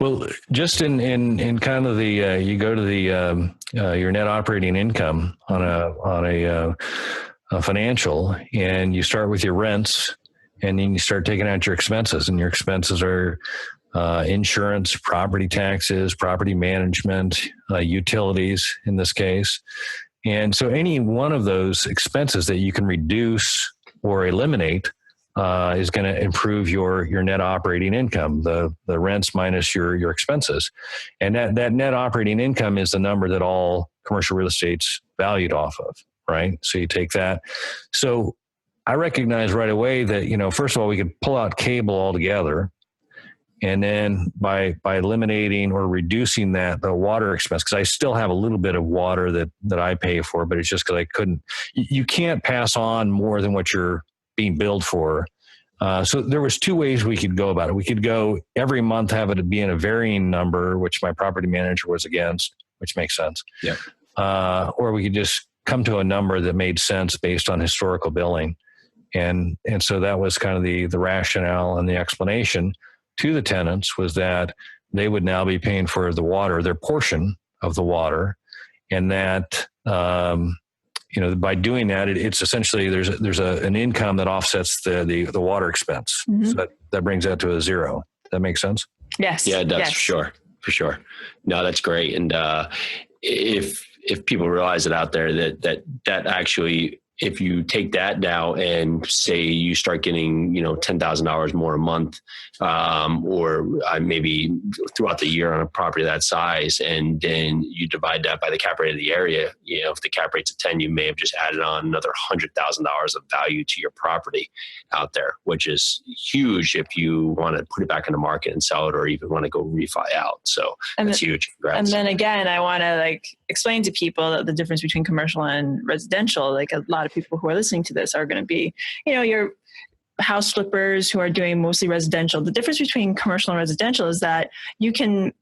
Well, just in kind of the you go to the your net operating income on a financial, and you start with your rents, and then you start taking out your expenses, and your expenses are insurance, property taxes, property management, utilities in this case. And so any one of those expenses that you can reduce or eliminate is going to improve your net operating income, the rents minus your expenses. And that net operating income is the number that all commercial real estate's valued off of, right? So you take that. So I recognize right away that, first of all, we could pull out cable altogether. And then by eliminating or reducing the water expense, because I still have a little bit of water that I pay for, but it's just because I couldn't. You can't pass on more than what you're being billed for. So there was two ways we could go about it. We could go every month, have it be in a varying number, which my property manager was against, which makes sense. Yeah. Or we could just come to a number that made sense based on historical billing. And so that was kind of the rationale and the explanation to the tenants, was that they would now be paying for the water, their portion of the water, and that by doing that, it's essentially there's an income that offsets the water expense. Mm-hmm. So that brings that to a zero. That makes sense? Yes. Yeah, it does. Yes. For sure. No, that's great. And if people realize it out there that actually, if you take that now and say you start getting, $10,000 more a month, or maybe throughout the year on a property that size, and then you divide that by the cap rate of the area, if the cap rate's a 10, you may have just added on another $100,000 of value to your property out there, which is huge if you want to put it back in the market and sell it, or even want to go refi out. So that's huge. Congrats. And then again, I want to explain to people the difference between commercial and residential. A lot of people who are listening to this are going to be, your house flippers who are doing mostly residential. The difference between commercial and residential is that you can,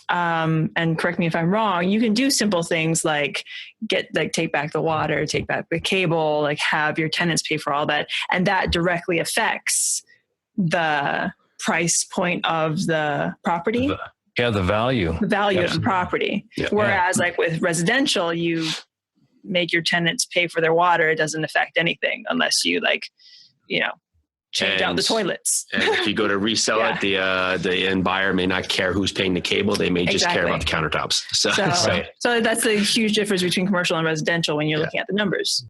and correct me if I'm wrong, you can do simple things like take back the water, take back the cable, have your tenants pay for all that. And that directly affects the price point of the property. The value. The value of the property. Yeah. Whereas with residential, you make your tenants pay for their water. It doesn't affect anything unless you change out the toilets. And if you go to resell it, the end buyer may not care who's paying the cable. They may just care about the countertops. So that's the huge difference between commercial and residential when you're looking at the numbers.